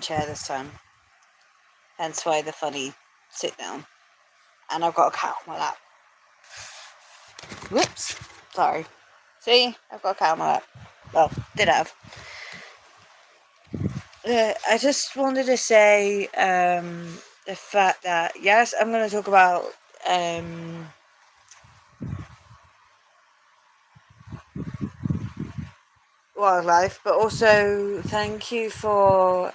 chair this time. Hence why the funny sit down. And I've got a cat on my lap. Whoops. Sorry. See? I've got a cat on my lap. Well, did have. I just wanted to say the fact that, yes, I'm going to talk about wildlife, but also thank you for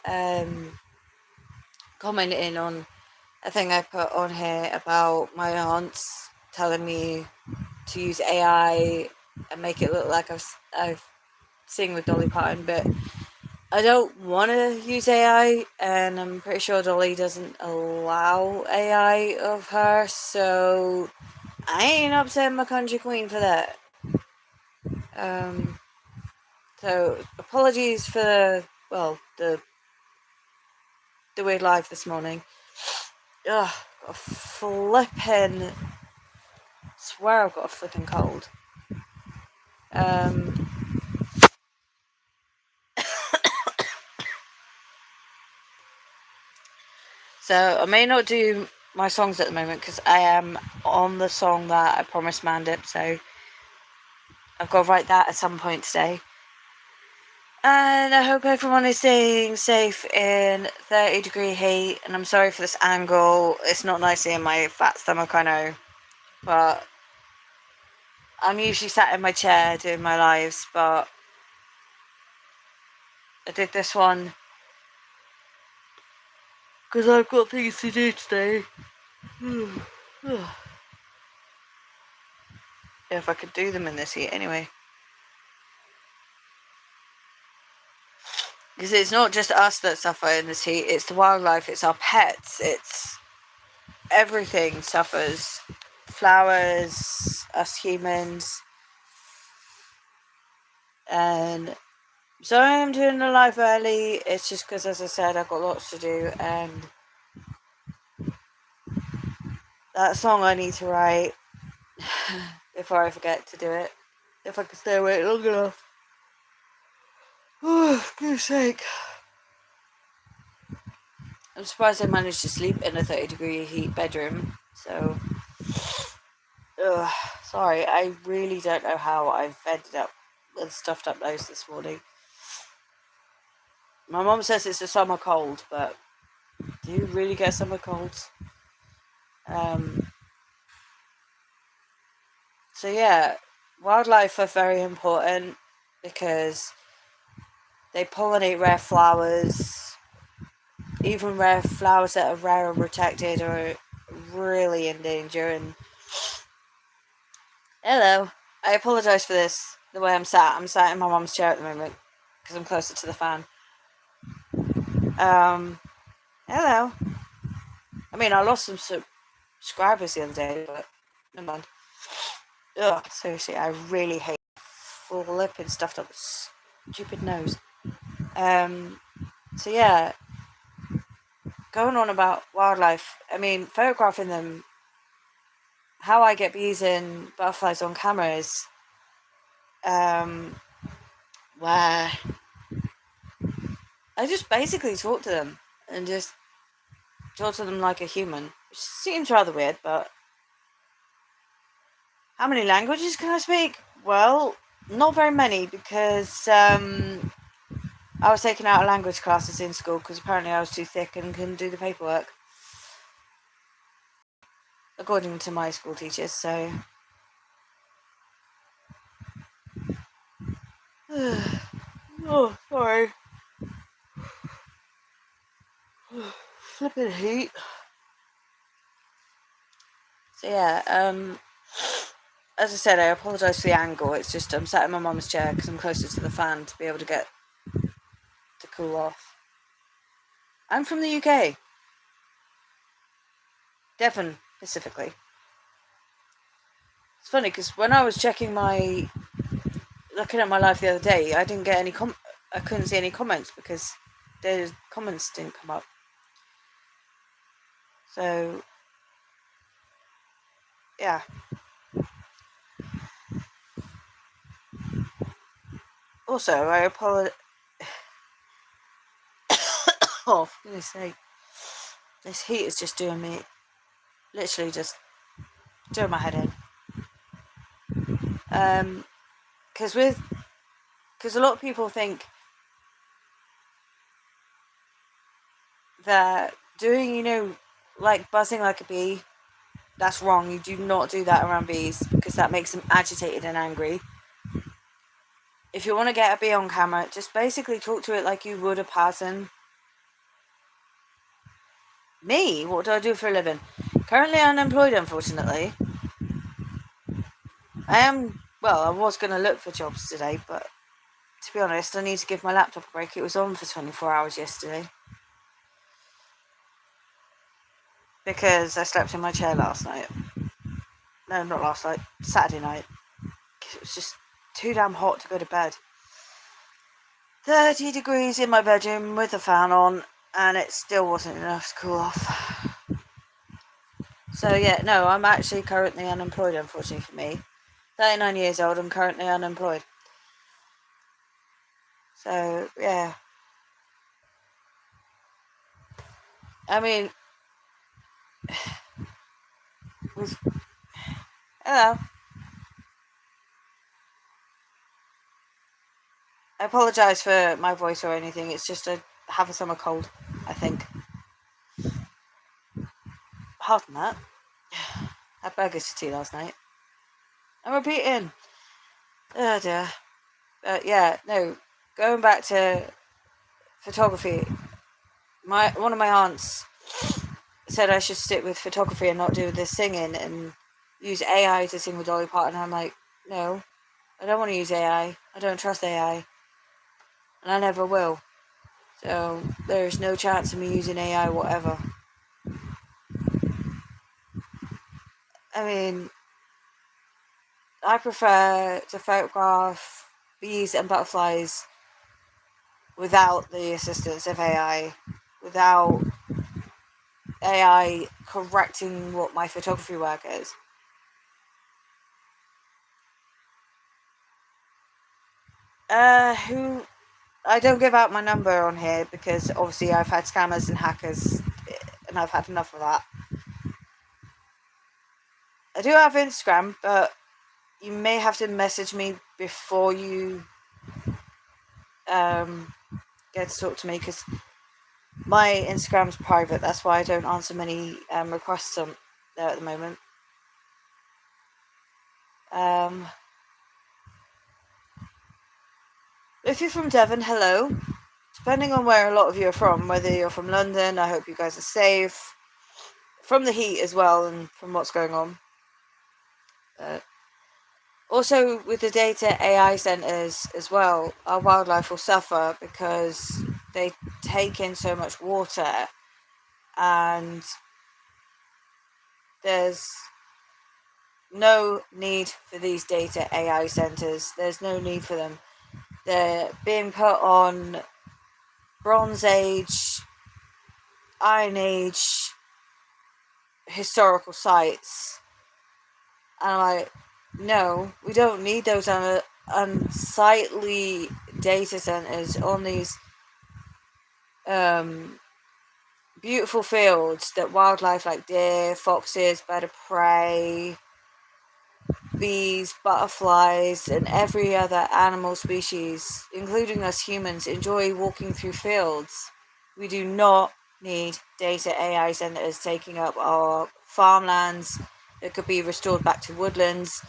commenting on a thing I put on here about my aunts telling me to use AI and make it look like I've sing with Dolly Parton, but I don't want to use AI, and I'm pretty sure Dolly doesn't allow AI of her, so I ain't upsetting my country queen for that. So apologies for the weird live this morning. Ugh, got a flipping swear I've got a flipping cold. So I may not do my songs at the moment because I am on the song that I promised Mandip, so I've got to write that at some point today. And I hope everyone is staying safe in 30-degree heat. And I'm sorry for this angle. It's not nice seeing my fat stomach, I know. But I'm usually sat in my chair doing my lives. But I did this one because I've got things to do today. If I could do them in this heat anyway. Because it's not just us that suffer in this heat, it's the wildlife, it's our pets, it's everything suffers. Flowers, us humans. And so I am doing the live early. It's just because, as I said, I've got lots to do, and that song I need to write before I forget to do it. If I can stay awake long enough. Oh, for goodness sake. I'm surprised I managed to sleep in a 30-degree heat bedroom. So, sorry, I really don't know how I've ended up with stuffed up nose this morning. My mum says it's a summer cold, but do you really get summer colds? So yeah, wildlife are very important because they pollinate rare flowers. Even rare flowers that are rare and protected are really in danger. And hello, I apologise for this. The way I'm sat in my mum's chair at the moment because I'm closer to the fan. Hello. I mean, I lost some subscribers the other day, but never mind. Ugh, seriously, I really hate flipping stuffed up stupid nose. So yeah, going on about wildlife, I mean, photographing them, how I get bees and butterflies on camera is where I just basically talk to them and just talk to them like a human, which seems rather weird, but how many languages can I speak? Well, not very many because I was taking out language classes in school because apparently I was too thick and couldn't do the paperwork, according to my school teachers. So oh, sorry. Flipping heat. So yeah, as I said, I apologise for the angle. It's just I'm sat in my mum's chair because I'm closer to the fan to be able to get to cool off. I'm from the UK, Devon specifically. It's funny because when I was looking at my life the other day, I didn't get I couldn't see any comments because the comments didn't come up. So yeah. Also, I apologize. Oh, for goodness sake. This heat is just doing me, literally just doing my head in. Because a lot of people think that doing, like buzzing like a bee, that's wrong. You do not do that around bees because that makes them agitated and angry. If you want to get a bee on camera, just basically talk to it like you would a person. Me? What do I do for a living? Currently unemployed, unfortunately. I was going to look for jobs today, but to be honest, I need to give my laptop a break. It was on for 24 hours yesterday. Because I slept in my chair last night. No, not last night. Saturday night. It was just too damn hot to go to bed. 30 degrees in my bedroom with the fan on, and it still wasn't enough to cool off. So yeah, no, I'm actually currently unemployed, unfortunately for me. 39 years old, I'm currently unemployed. So, yeah. I mean, hello. I apologise for my voice or anything. It's just I have a summer cold, I think. Pardon that. Had burgers for tea last night. I'm repeating. Oh dear. But yeah, no. Going back to photography, one of my aunts said I should stick with photography and not do the singing and use AI to sing with Dolly Parton. I'm like, no, I don't want to use AI. I don't trust AI. And I never will. So there's no chance of me using AI whatever. I mean, I prefer to photograph bees and butterflies without the assistance of AI, without AI correcting what my photography work is. I don't give out my number on here because obviously I've had scammers and hackers and I've had enough of that. I do have Instagram, but you may have to message me before you get to talk to me because my Instagram's private. That's why I don't answer many requests on there at the moment. If you're from Devon, hello. Depending on where a lot of you are from, whether you're from London, I hope you guys are safe. From the heat as well and from what's going on. Also, with the data AI centres as well, our wildlife will suffer because they take in so much water and there's no need for these data AI centres. There's no need for them. They're being put on Bronze Age, Iron Age, historical sites. And I'm like, no, we don't need those unsightly data centers on these beautiful fields that wildlife like deer, foxes, bird of prey, bees, butterflies, and every other animal species, including us humans, enjoy walking through fields. We do not need data AI centers taking up our farmlands that could be restored back to woodlands.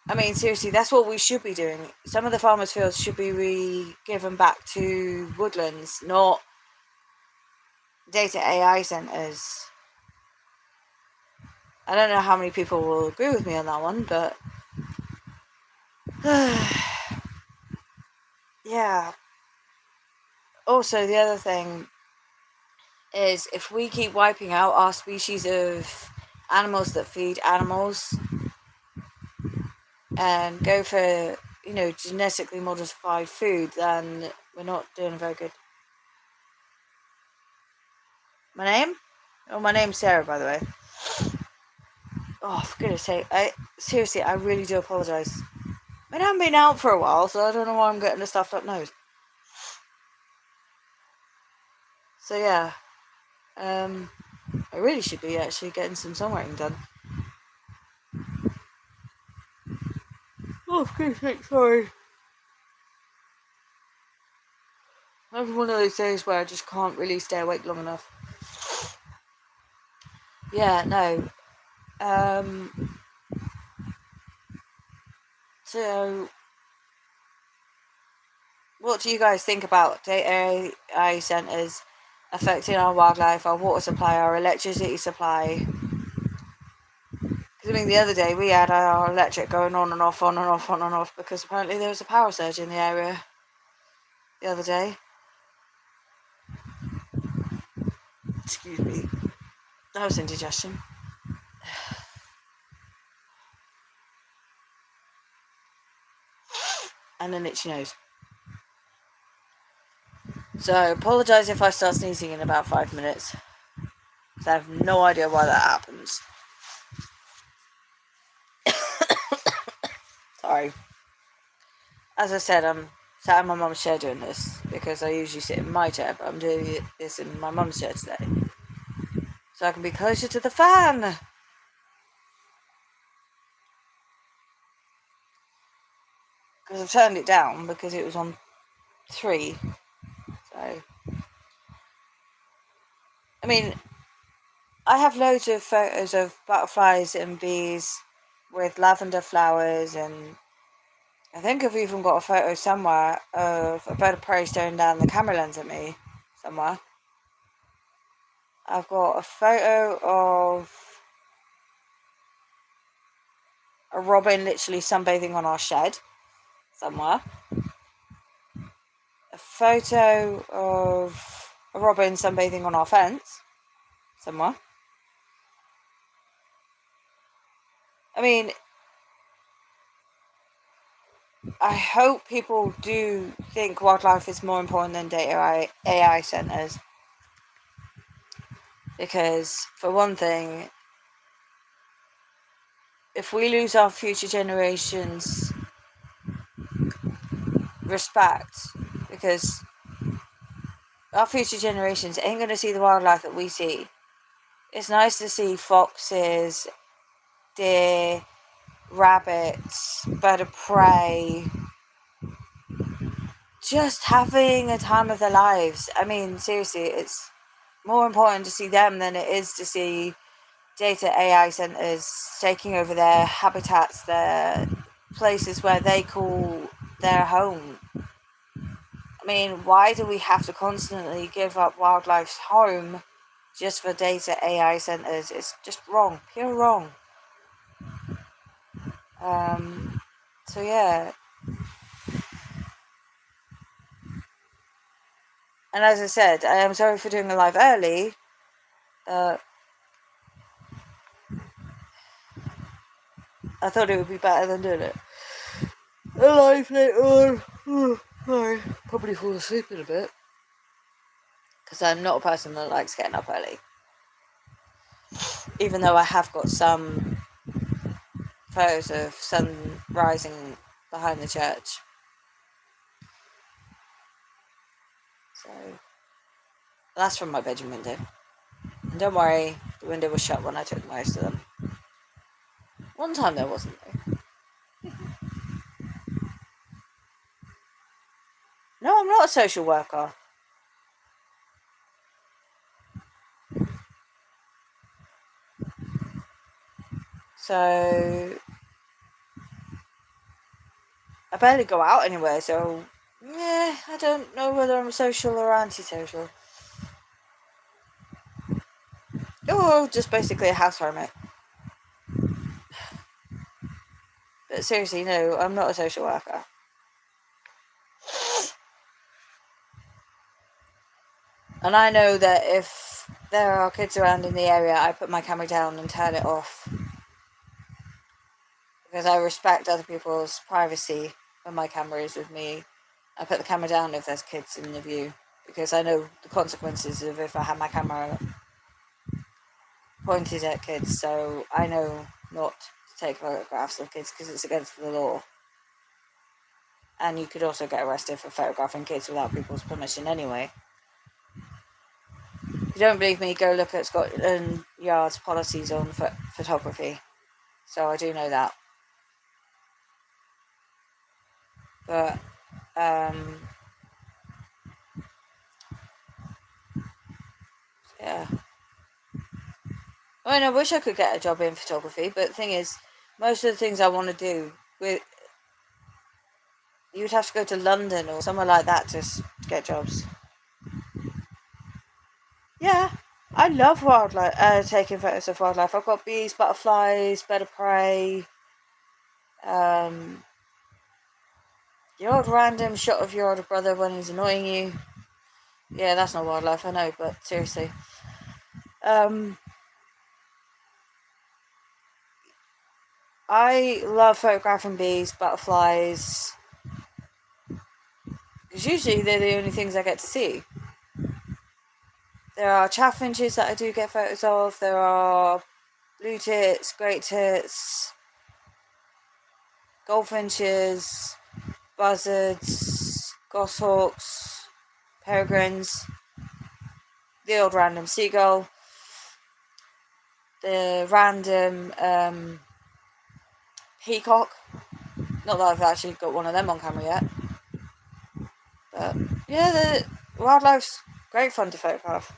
I mean, seriously, that's what we should be doing. Some of the farmers' fields should be given back to woodlands, not data AI centers. I don't know how many people will agree with me on that one, but yeah. Also, the other thing is if we keep wiping out our species of animals that feed animals and go for, genetically modified food, then we're not doing very good. My name? Oh, my name's Sarah, by the way. Oh, for goodness sake. I really do apologise. I haven't been out for a while, so I don't know why I'm getting a stuffed up nose. So yeah, I really should be actually getting some songwriting done. Oh, for goodness sake, sorry. I'm having one of those days where I just can't really stay awake long enough. Yeah, no. So, what do you guys think about data AI centres affecting our wildlife, our water supply, our electricity supply? Because I mean, the other day we had our electric going on and off, on and off, on and off, because apparently there was a power surge in the area the other day. Excuse me. That was indigestion. And an itchy nose. So I apologise if I start sneezing in about 5 minutes. I have no idea why that happens. Sorry. As I said, I'm sat in my mum's chair doing this because I usually sit in my chair, but I'm doing this in my mum's chair today. So I can be closer to the fan. Because I've turned it down because it was on 3. So, I mean, I have loads of photos of butterflies and bees with lavender flowers, and I think I've even got a photo somewhere of a bird of prey staring down the camera lens at me somewhere. I've got a photo of a robin literally sunbathing on our shed somewhere. A photo of a robin sunbathing on our fence somewhere. I mean, I hope people do think wildlife is more important than data AI centres. Because, for one thing, if we lose our future generations' respect, because our future generations ain't going to see the wildlife that we see. It's nice to see foxes, deer, rabbits, bird of prey, just having a time of their lives. I mean, seriously, it's more important to see them than it is to see data AI centres taking over their habitats, their places where they call their home. I mean, why do we have to constantly give up wildlife's home just for data AI centres? It's just wrong, pure wrong. So yeah. And as I said, I am sorry for doing a live early. I thought it would be better than doing it a live later on. Sorry, probably fall asleep in a bit. Because I'm not a person that likes getting up early. Even though I have got some photos of sun rising behind the church. So that's from my bedroom window. And don't worry, the window was shut when I took most of them. One time there wasn't though. No, I'm not a social worker. So I barely go out anywhere, so yeah, I don't know whether I'm social or antisocial. Oh, just basically a house hermit. But seriously, no, I'm not a social worker. And I know that if there are kids around in the area, I put my camera down and turn it off. Because I respect other people's privacy when my camera is with me. I put the camera down if there's kids in the view. Because I know the consequences of if I have my camera pointed at kids. So I know not to take photographs of kids because it's against the law. And you could also get arrested for photographing kids without people's permission anyway. you don't believe me, go look at Scotland Yard's policies on photography. So I do know that. But yeah. I mean, I wish I could get a job in photography, but the thing is, most of the things I want to do, you'd have to go to London or somewhere like that to get jobs. Yeah, I love wildlife. Taking photos of wildlife. I've got bees, butterflies, bird of prey. The odd random shot of your older brother when he's annoying you. Yeah, that's not wildlife, I know, but seriously. I love photographing bees, butterflies, because usually they're the only things I get to see. There are chaffinches that I do get photos of. There are blue tits, great tits, goldfinches, buzzards, goshawks, peregrines, the old random seagull, the random peacock. Not that I've actually got one of them on camera yet. But yeah, the wildlife's great fun to photograph.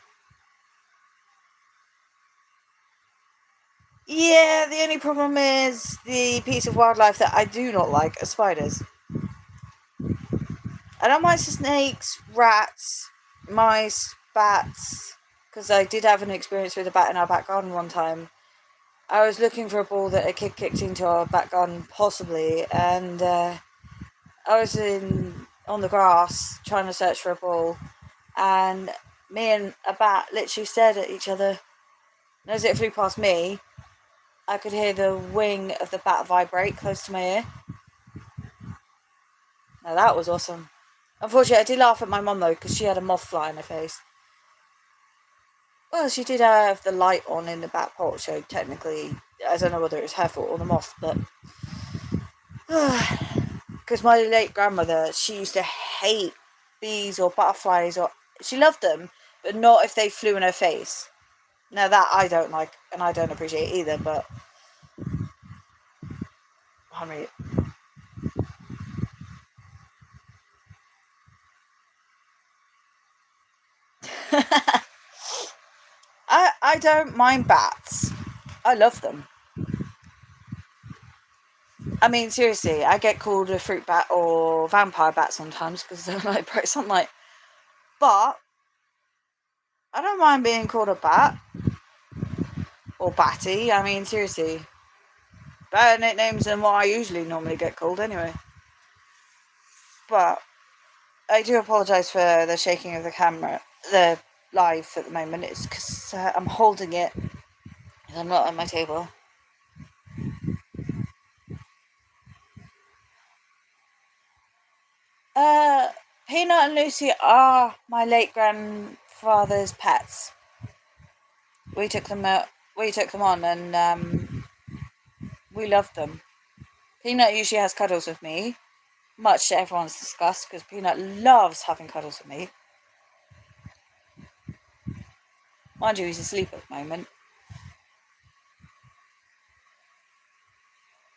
Yeah, the only problem is the piece of wildlife that I do not like are spiders. I don't mind snakes, rats, mice, bats, because I did have an experience with a bat in our back garden one time. I was looking for a ball that a kid kicked into our back garden, possibly, and I was on the grass trying to search for a ball, and me and a bat literally stared at each other. And as it flew past me, I could hear the wing of the bat vibrate close to my ear. Now that was awesome. Unfortunately, I did laugh at my mum though, because she had a moth fly in her face. Well, she did have the light on in the back porch, so technically, I don't know whether it was her fault or the moth, but because my late grandmother, she used to hate bees or butterflies, or she loved them, but not if they flew in her face. Now that I don't like, and I don't appreciate either, but I mean, I don't mind bats. I love them. I mean, seriously, I get called a fruit bat or vampire bat sometimes because they're like bright sunlight. But I don't mind being called a bat or batty. I mean, seriously, better nicknames than what I usually normally get called anyway. But I do apologise for the shaking of the camera, the live at the moment. It's because I'm holding it and I'm not at my table. Peanut and Lucy are my late grandfather's pets. We took them on, and we loved them. Peanut usually has cuddles with me, much to everyone's disgust, because Peanut loves having cuddles with me. Mind you, he's asleep at the moment.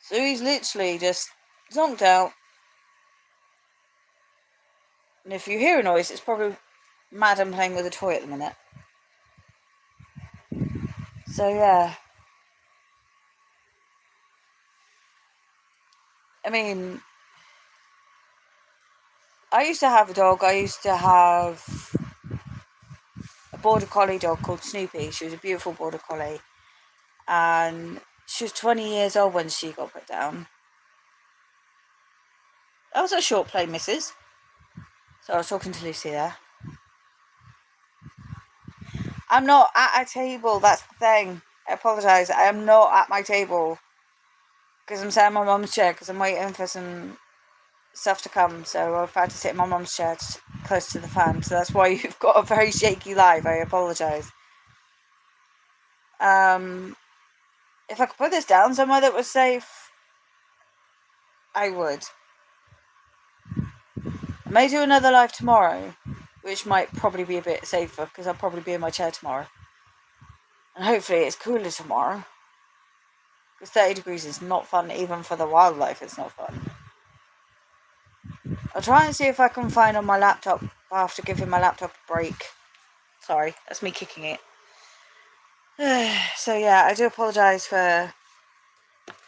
So he's literally just zonked out. And if you hear a noise, it's probably Madam playing with a toy at the minute. So yeah. I mean, I used to have a dog. I used to have a border collie dog called Snoopy. She was a beautiful border collie. And she was 20 years old when she got put down. That was a short play, missus. So I was talking to Lucy there. I'm not at a table, that's the thing. I apologise. I am not at my table. Because I'm sat in my mum's chair because I'm waiting for some stuff to come. So I've had to sit in my mum's chair close to the fan. So that's why you've got a very shaky live. I apologise. If I could put this down somewhere that was safe, I would. I may do another live tomorrow. which might probably be a bit safer because I'll probably be in my chair tomorrow. And hopefully it's cooler tomorrow. Because 30 degrees is not fun, even for the wildlife, it's not fun. I'll try and see if I can find on my laptop after giving my laptop a break. Sorry, that's me kicking it. So yeah, I do apologise for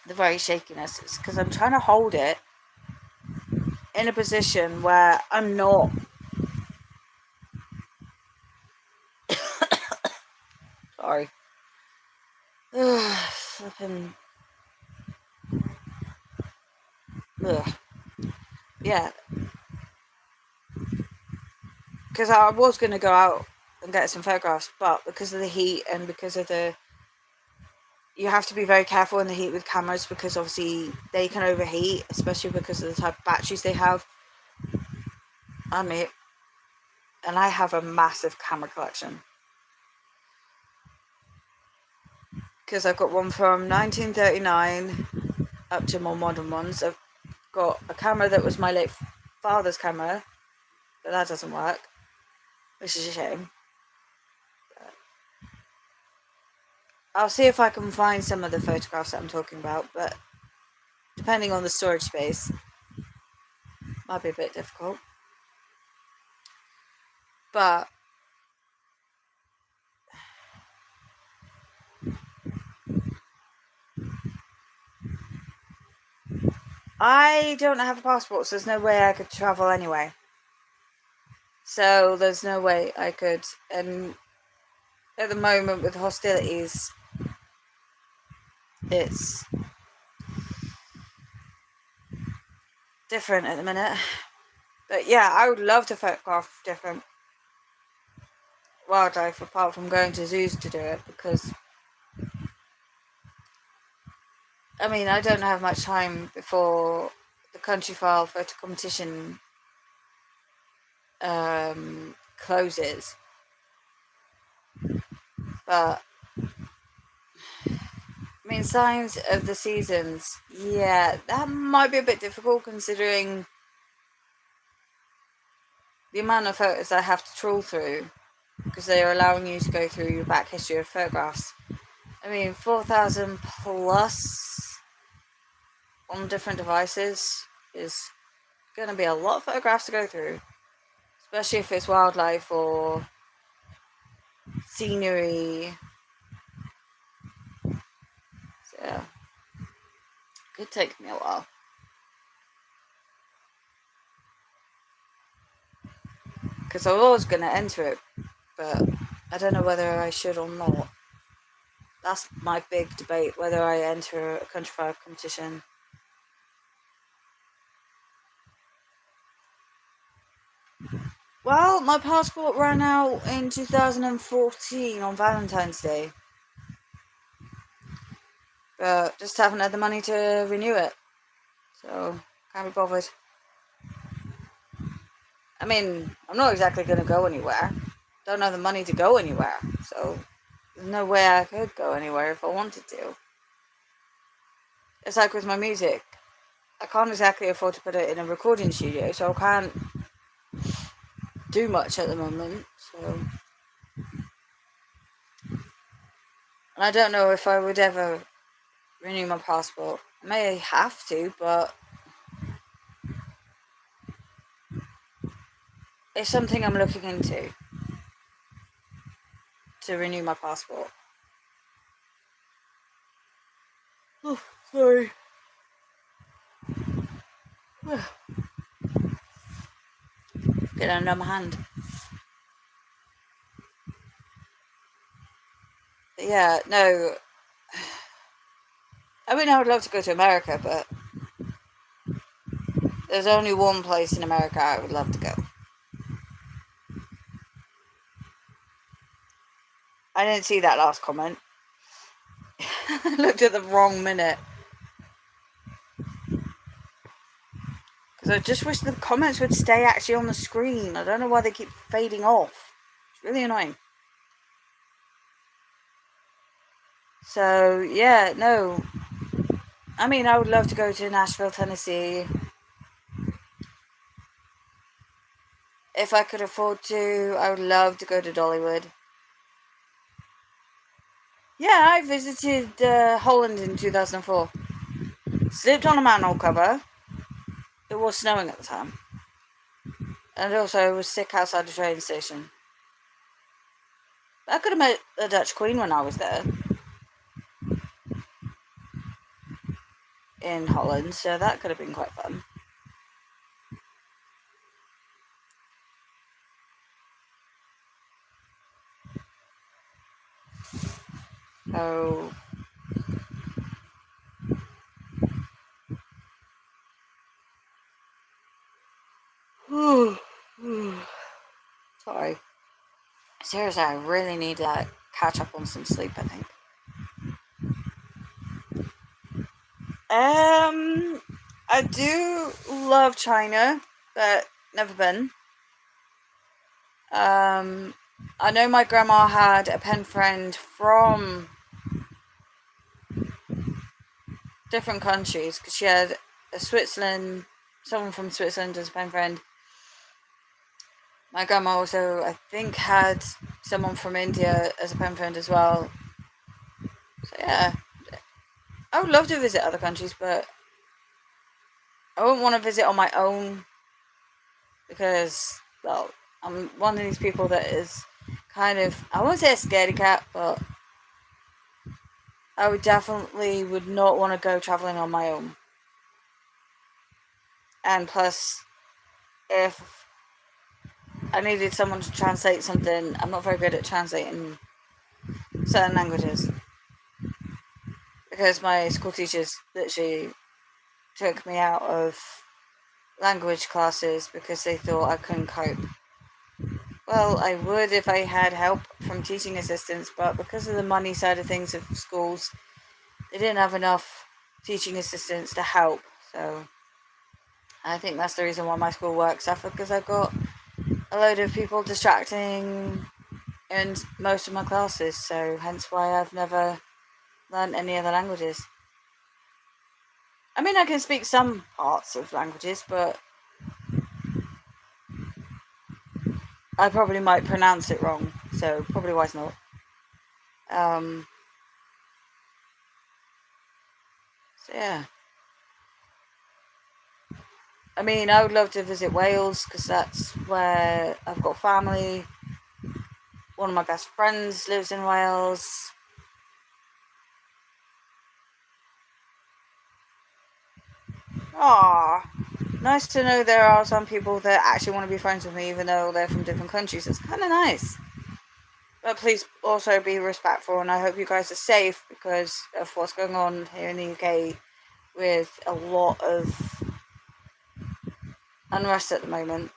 the very shakiness. It's because I'm trying to hold it in a position where I'm not sorry. Flipping. Yeah. Because I was going to go out and get some photographs, but because of the heat and because of you have to be very careful in the heat with cameras because obviously they can overheat, especially because of the type of batteries they have. And I have a massive camera collection. Because I've got one from 1939 up to more modern ones. I've got a camera that was my late father's camera, but that doesn't work, which is a shame. I'll see if I can find some of the photographs that I'm talking about, but depending on the storage space, might be a bit difficult. But I don't have a passport, so there's no way I could travel anyway. So there's no way I could, and at the moment with hostilities, it's different at the minute. But yeah, I would love to photograph different wildlife apart from going to zoos to do it, because I mean, I don't have much time before the Countryfile photo competition closes. But I mean, Signs of the Seasons, yeah, that might be a bit difficult considering the amount of photos I have to trawl through, because they are allowing you to go through your back history of photographs. I mean, 4,000 plus on different devices is going to be a lot of photographs to go through, especially if it's wildlife or scenery. So yeah, could take me a while. Because I was going to enter it, but I don't know whether I should or not. That's my big debate, whether I enter a Countryfile competition. Well, my passport ran out in 2014 on Valentine's Day. But just haven't had the money to renew it. So, can't be bothered. I mean, I'm not exactly going to go anywhere. Don't have the money to go anywhere. So, there's no way I could go anywhere if I wanted to. It's like with my music. I can't exactly afford to put it in a recording studio, so I can't do much at the moment. So, and I don't know if I would ever renew my passport. I may have to, but it's something I'm looking into, to renew my passport. Oh, sorry. Get under my hand. But yeah, no. I mean, I would love to go to America, but there's only one place in America I would love to go. I didn't see that last comment. I looked at the wrong minute. Because I just wish the comments would stay actually on the screen. I don't know why they keep fading off. It's really annoying. So, yeah, no. I mean, I would love to go to Nashville, Tennessee. If I could afford to, I would love to go to Dollywood. Yeah, I visited Holland in 2004. Slept on a manhole cover. It was snowing at the time. And also, I was sick outside the train station. I could have met the Dutch Queen when I was there in Holland, so that could have been quite fun. Oh. Sorry. Seriously, I really need to catch up on some sleep, I think. I do love China, but never been. I know my grandma had a pen friend from different countries because she had someone from Switzerland as a pen friend. My grandma also, I think, had someone from India as a pen friend as well. So yeah, I would love to visit other countries, but I wouldn't want to visit on my own because, well, I'm one of these people that is kind of, I won't say a scaredy cat, but I would not want to go traveling on my own. And plus, if I needed someone to translate something, I'm not very good at translating certain languages because my school teachers literally took me out of language classes because they thought I couldn't cope. Well, I would if I had help from teaching assistants, but because of the money side of things of schools, they didn't have enough teaching assistants to help. So I think that's the reason why my school work suffered, because I've got a load of people distracting in most of my classes. So hence why I've never learned any other languages. I mean, I can speak some parts of languages, but I probably might pronounce it wrong. So probably wise not. So yeah. I mean, I would love to visit Wales because that's where I've got family. One of my best friends lives in Wales. Ah, nice to know there are some people that actually want to be friends with me, even though they're from different countries. It's kind of nice. But please also be respectful, and I hope you guys are safe because of what's going on here in the UK with a lot of unrest at the moment.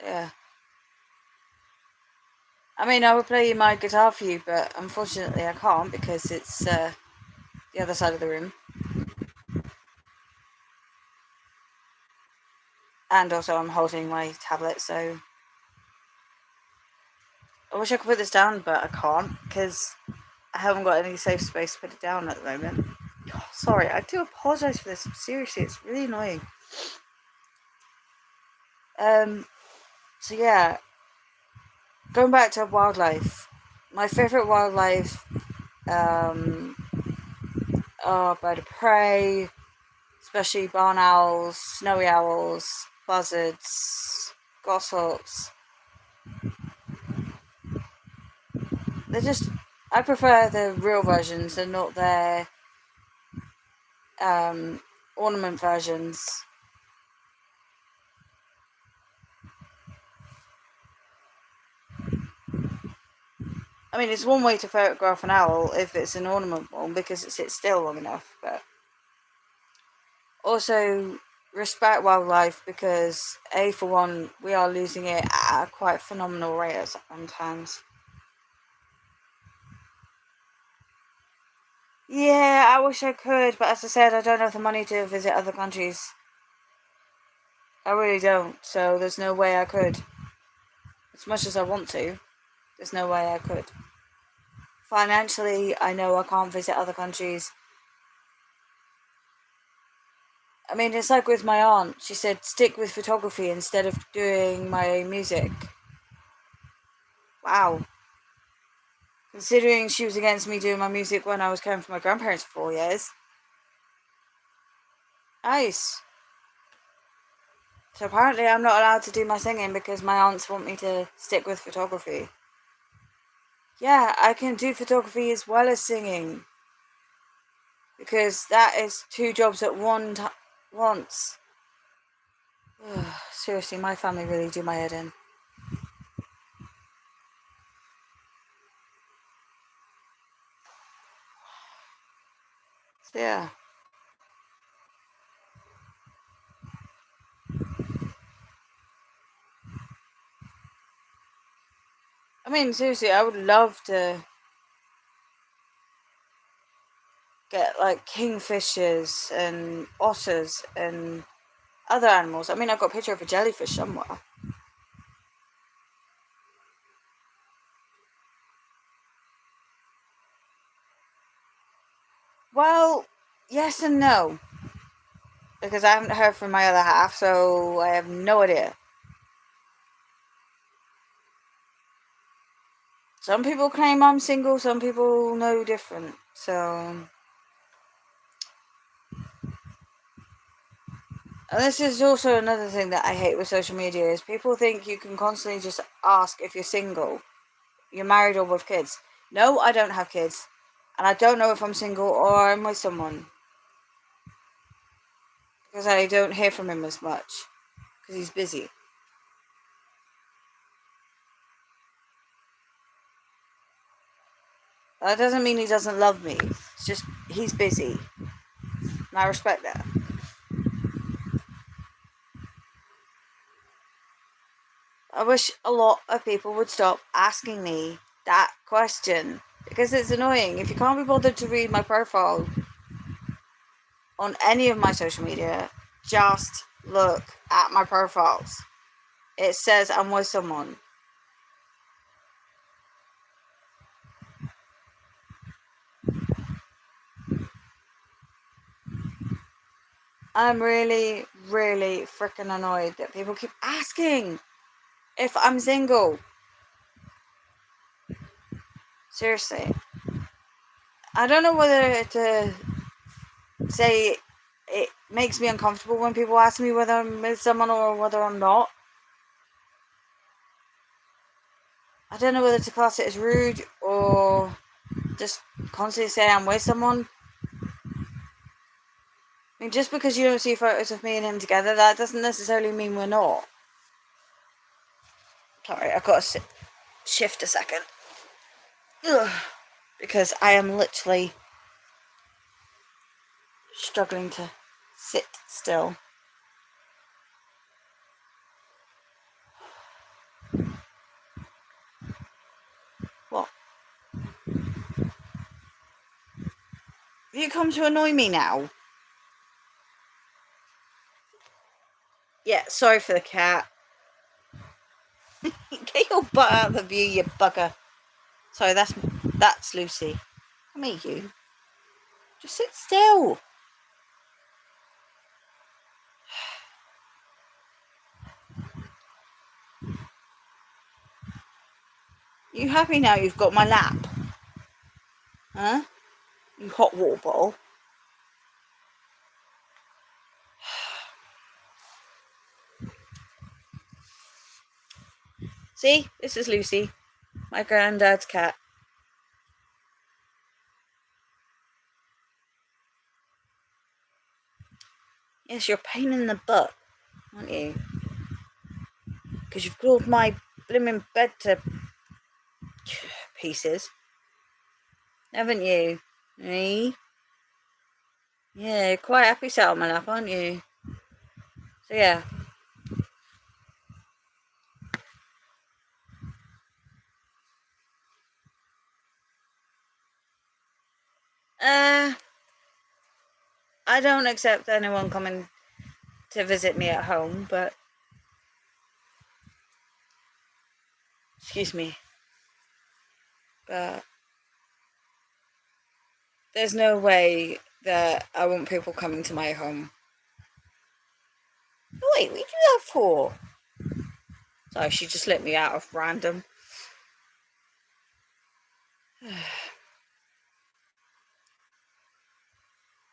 Yeah. I mean, I would play my guitar for you, but unfortunately I can't because it's the other side of the room. And also I'm holding my tablet, so I wish I could put this down, but I can't because I haven't got any safe space to put it down at the moment. Oh, sorry, I do apologise for this. Seriously, it's really annoying. So yeah, going back to wildlife. My favourite wildlife are bird of prey, especially barn owls, snowy owls, buzzards, goshawks. They're just, I prefer the real versions and not their ornament versions. I mean, it's one way to photograph an owl if it's an ornament one because it sits still long enough, but also respect wildlife because, A, for one, we are losing it at a quite phenomenal rate at sometimes. Yeah, I wish I could, but as I said, I don't have the money to visit other countries. I really don't, so there's no way I could. As much as I want to, there's no way I could. Financially, I know I can't visit other countries. I mean, it's like with my aunt. She said stick with photography instead of doing my music. Wow. Considering she was against me doing my music when I was caring for my grandparents for 4 years. Nice. So apparently I'm not allowed to do my singing because my aunts want me to stick with photography. Yeah, I can do photography as well as singing. Because that is two jobs at once. Ugh, seriously, my family really do my head in. So yeah. I mean, seriously, I would love to get like kingfishers and otters and other animals. I mean, I've got a picture of a jellyfish somewhere. Well, yes and no. Because I haven't heard from my other half, so I have no idea. Some people claim I'm single, some people know different. So, and this is also another thing that I hate with social media is people think you can constantly just ask if you're single, you're married or with kids. No, I don't have kids. And I don't know if I'm single or I'm with someone. Because I don't hear from him as much. Because he's busy. That doesn't mean he doesn't love me. It's just he's busy. And I respect that. I wish a lot of people would stop asking me that question. Because it's annoying. If you can't be bothered to read my profile on any of my social media, just look at my profiles. It says I'm with someone. I'm really, really freaking annoyed that people keep asking if I'm single. Seriously. I don't know whether to say it makes me uncomfortable when people ask me whether I'm with someone or whether I'm not. I don't know whether to class it as rude or just constantly say I'm with someone. I mean, just because you don't see photos of me and him together, that doesn't necessarily mean we're not. Sorry, I've got to shift a second. Ugh, because I am literally struggling to sit still. What? Have you come to annoy me now? Yeah, sorry for the cat. Get your butt out of the view, you bugger. Sorry, that's Lucy. Come here, you. Just sit still. You happy now you've got my lap? Huh? You hot water bottle. See? This is Lucy. My granddad's cat. Yes, you're a pain in the butt, aren't you? Because you've glued my blooming bed to pieces. Haven't you? Me? Yeah, you're quite happy sat on my lap, aren't you? So yeah. I don't accept anyone coming to visit me at home, but excuse me. But there's no way that I want people coming to my home. Wait, what do you do that for? Sorry, she just let me out of random. Are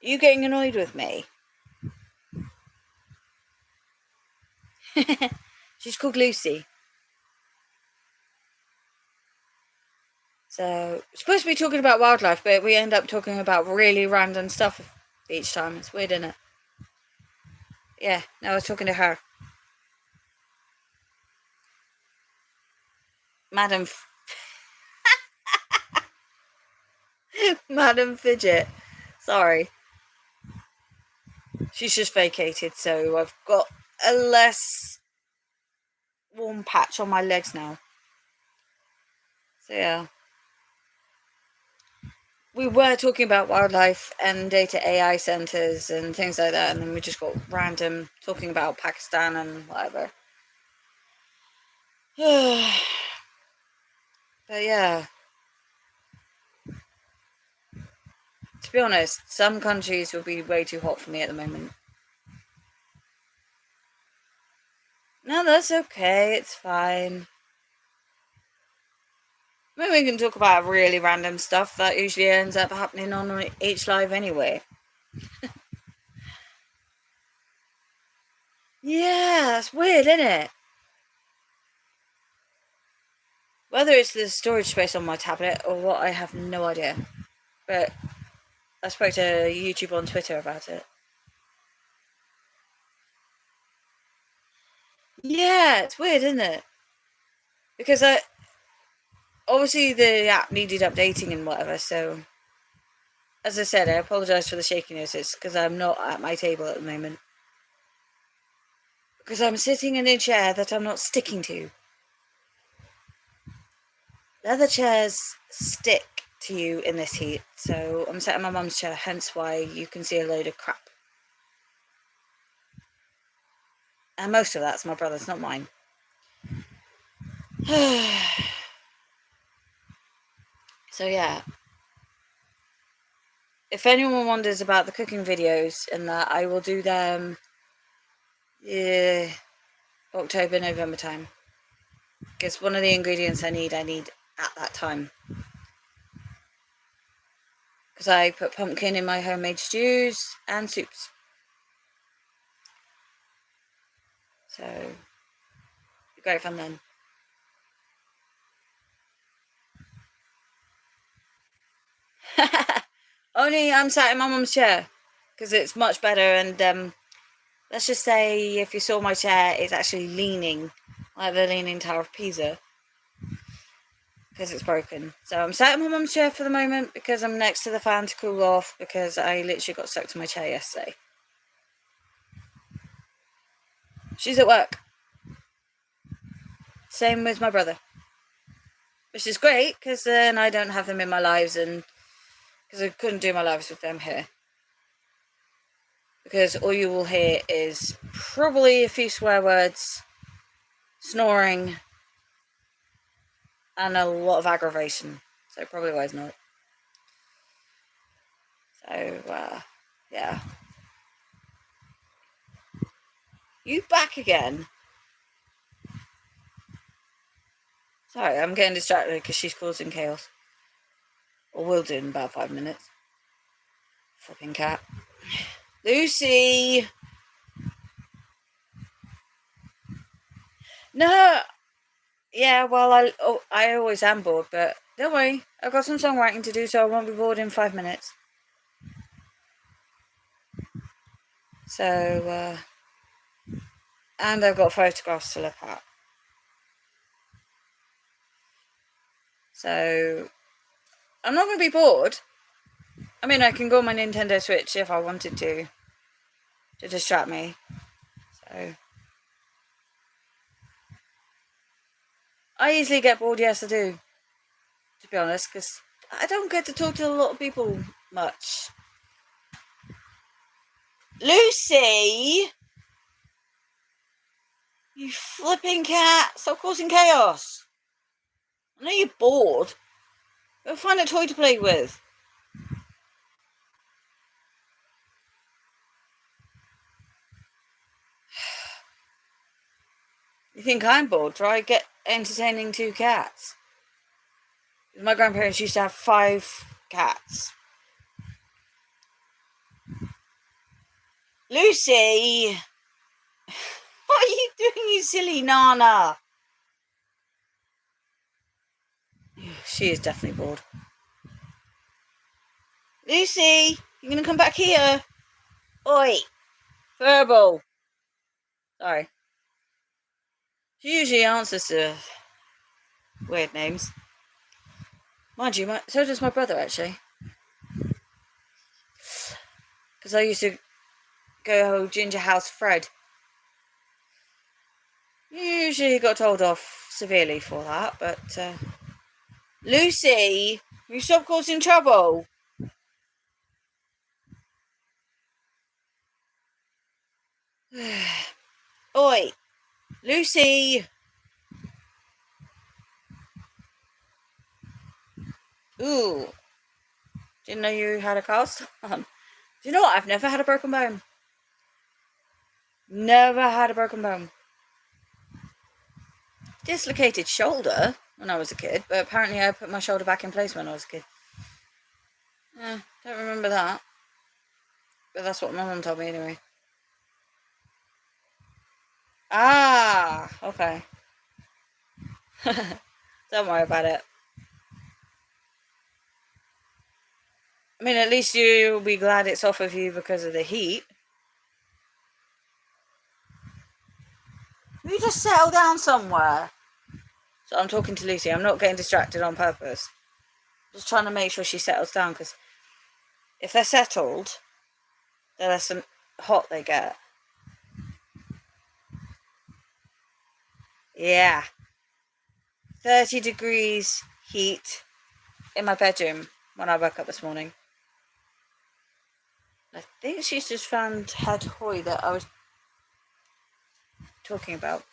you getting annoyed with me? She's called Lucy. So, we're supposed to be talking about wildlife, but we end up talking about really random stuff each time. It's weird, isn't it? Yeah, now I was talking to her. Madam Madam Fidget. Sorry. She's just vacated, so I've got a less warm patch on my legs now. So yeah. We were talking about wildlife and data AI centers and things like that, and then we just got random talking about Pakistan and whatever. But yeah. To be honest, some countries will be way too hot for me at the moment. No, that's okay. It's fine. Maybe we can talk about really random stuff that usually ends up happening on each live anyway. Yeah, that's weird, isn't it? Whether it's the storage space on my tablet or what, I have no idea. But I spoke to YouTube on Twitter about it. Yeah, it's weird, isn't it? Because obviously the app needed updating and whatever, so as I said, I apologise for the shakiness. It's because I'm not at my table at the moment. Because I'm sitting in a chair that I'm not sticking to. Leather chairs stick to you in this heat, so I'm sat in my mum's chair, hence why you can see a load of crap. And most of that's my brother's, not mine. So yeah. If anyone wonders about the cooking videos and that, I will do them October, November time. Because one of the ingredients I need at that time. Because I put pumpkin in my homemade stews and soups. So, great fun then. Only I'm sat in my mum's chair. Because it's much better, and let's just say if you saw my chair, it's actually leaning like the Leaning Tower of Pisa. Because it's broken. So I'm sat in my mum's chair for the moment because I'm next to the fan to cool off because I literally got stuck to my chair yesterday. She's at work. Same with my brother. Which is great because then I don't have them in my lives, and because I couldn't do my lives with them here. Because all you will hear is probably a few swear words, snoring, and a lot of aggravation. So probably wise not. So, yeah. You back again? Sorry, I'm getting distracted because she's causing chaos. Or will do in about 5 minutes. Flipping cat. Lucy! No! Yeah, well, I always am bored, but don't worry. I've got some songwriting to do, so I won't be bored in 5 minutes. So, and I've got photographs to look at. So, I'm not going to be bored. I mean, I can go on my Nintendo Switch if I wanted to distract me. So, I easily get bored, yes I do. To be honest, because I don't get to talk to a lot of people much. Lucy! You flipping cat! Stop causing chaos! I know you're bored. Go find a toy to play with. You think I'm bored? Try entertaining 2 cats. My grandparents used to have 5 cats. Lucy! What are you doing, you silly Nana? She is definitely bored. Lucy! You gonna come back here? Oi! Verbal! Sorry. She usually answers to weird names. Mind you, so does my brother, actually. Because I used to go Ginger House Fred. Usually got told off severely for that, but... Lucy! You stop causing trouble! Oi! Lucy! Ooh. Didn't know you had a cast on. Do you know what? I've never had a broken bone. Never had a broken bone. Dislocated shoulder when I was a kid, but apparently I put my shoulder back in place when I was a kid. Don't remember that. But that's what my mum told me anyway. Ah, okay. Don't worry about it. I mean, at least you'll be glad it's off of you because of the heat. You just settle down somewhere. So I'm talking to Lucy. I'm not getting distracted on purpose. Just trying to make sure she settles down, because if they're settled, the less hot they get. Yeah. 30 degrees heat in my bedroom when I woke up this morning. I think she's just found her toy that I was talking about.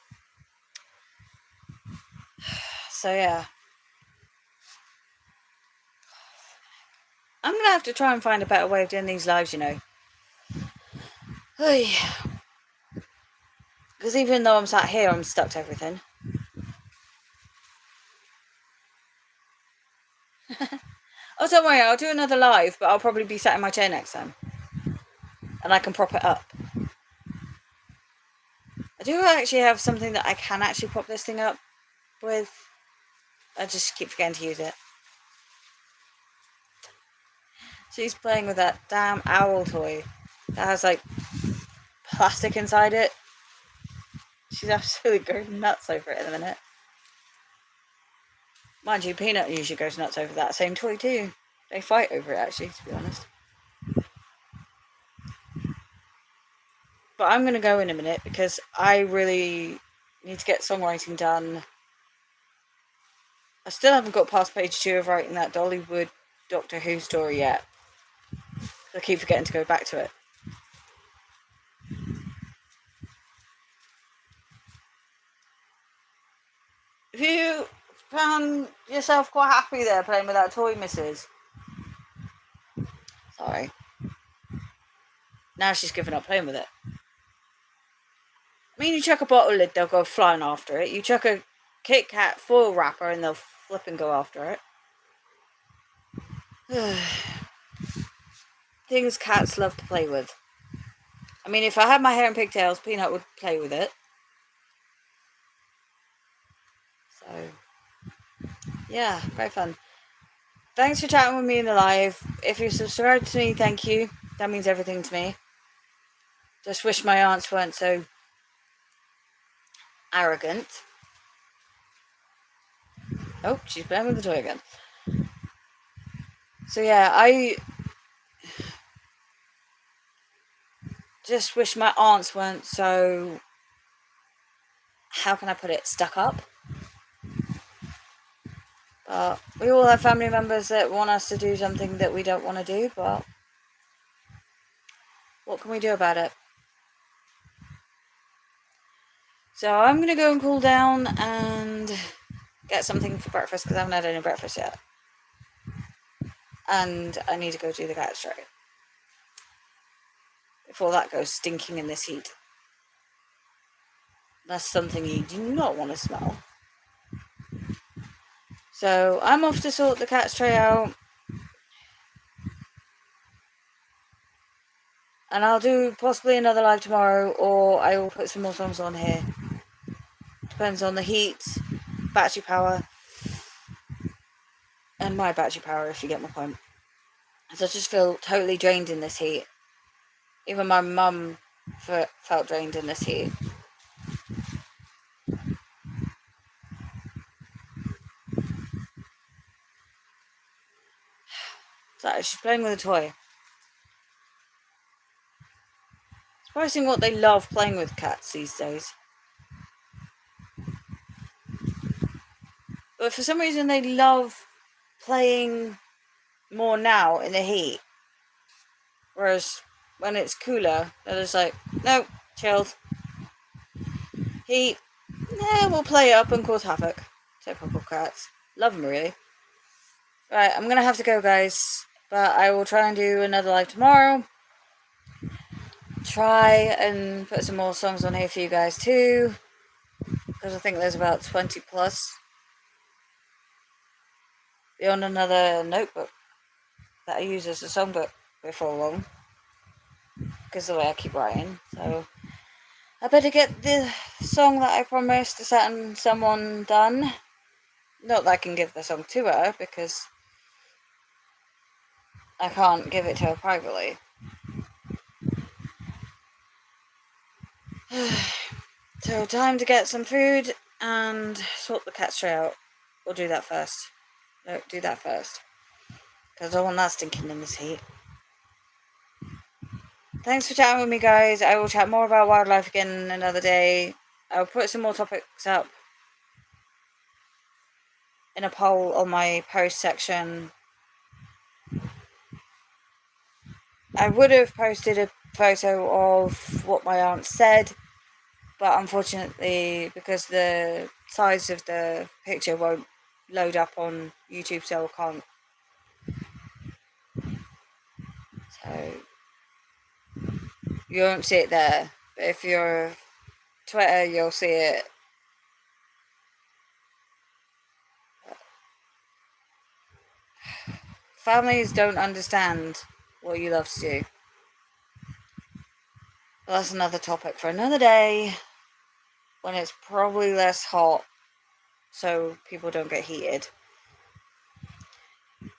So yeah. I'm going to have to try and find a better way of doing these lives, you know. Because even though I'm sat here, I'm stuck to everything. Oh, don't worry, I'll do another live, but I'll probably be sat in my chair next time. And I can prop it up. I do actually have something that I can actually prop this thing up with. I just keep forgetting to use it. She's playing with that damn owl toy that has like plastic inside it. She's absolutely going nuts over it in a minute. Mind you, Peanut usually goes nuts over that same toy too. They fight over it, actually, to be honest. But I'm going to go in a minute because I really need to get songwriting done. I still haven't got past page 2 of writing that Dollywood Doctor Who story yet. I keep forgetting to go back to it. Have you found yourself quite happy there playing with that toy, Mrs.? Sorry. Now she's given up playing with it. I mean, you chuck a bottle lid, they'll go flying after it. You chuck a Kit Kat foil wrapper and they'll flip and go after it. Things cats love to play with. I mean, if I had my hair in pigtails, Peanut would play with it. So, yeah, great fun. Thanks for chatting with me in the live. If you're subscribed to me, thank you. That means everything to me. Just wish my aunts weren't so arrogant. Oh, she's playing with the toy again. So yeah, I just wish my aunts weren't so, how can I put it, stuck up. We all have family members that want us to do something that we don't want to do, but what can we do about it? So I'm going to go and cool down and get something for breakfast because I haven't had any breakfast yet. And I need to go do the cat straight before that goes stinking in this heat. That's something you do not want to smell. So I'm off to sort the cat's tray out. And I'll do possibly another live tomorrow, or I will put some more songs on here. Depends on the heat, battery power, and my battery power, if you get my point. So I just feel totally drained in this heat. Even my mum felt drained in this heat. So she's playing with a toy. Surprising what they love playing with cats these days. But for some reason they love playing more now in the heat. Whereas when it's cooler, they're just like, no, chilled. Heat, we'll play it up and cause havoc. Typical cats. Love them, really. Right, I'm gonna have to go, guys. But I will try and do another live tomorrow. Try and put some more songs on here for you guys too. Because I think there's about 20 plus. Beyond another notebook that I use as a songbook before long. Because of the way I keep writing. So I better get the song that I promised to someone done. Not that I can give the song to her, because I can't give it to her privately. So time to get some food and sort the cat's tray out. We'll do that first. No, do that first. Because I don't want that stinking in this heat. Thanks for chatting with me, guys. I will chat more about wildlife again another day. I'll put some more topics up in a poll on my post section. I would have posted a photo of what my aunt said, but unfortunately, because the size of the picture won't load up on YouTube, so I can't. So you won't see it there, but if you're Twitter, you'll see it. Families don't understand what you love to do. But that's another topic for another day, when it's probably less hot, so people don't get heated.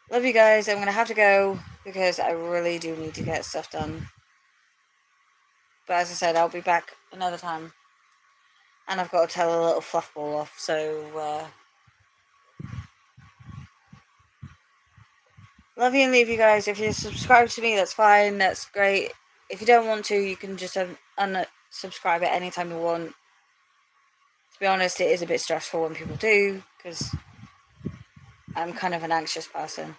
Love you guys. I'm going to have to go because I really do need to get stuff done. But as I said, I'll be back another time. And I've got to tell a little fluff ball off, so love you and leave you guys. If you're subscribed to me, that's fine, that's great. If you don't want to, you can just unsubscribe at any time you want. To be honest, it is a bit stressful when people do, because I'm kind of an anxious person.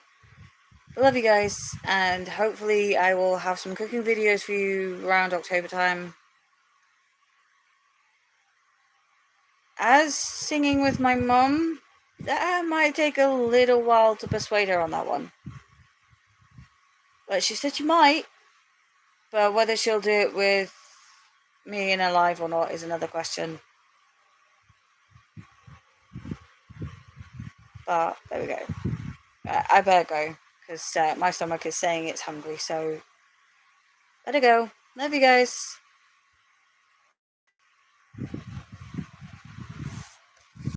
But love you guys, and hopefully I will have some cooking videos for you around October time. As singing with my mum, that might take a little while to persuade her on that one. But she said she might. But whether she'll do it with me in a live or not is another question. But there we go. I better go, because my stomach is saying it's hungry, so better go. Love you guys.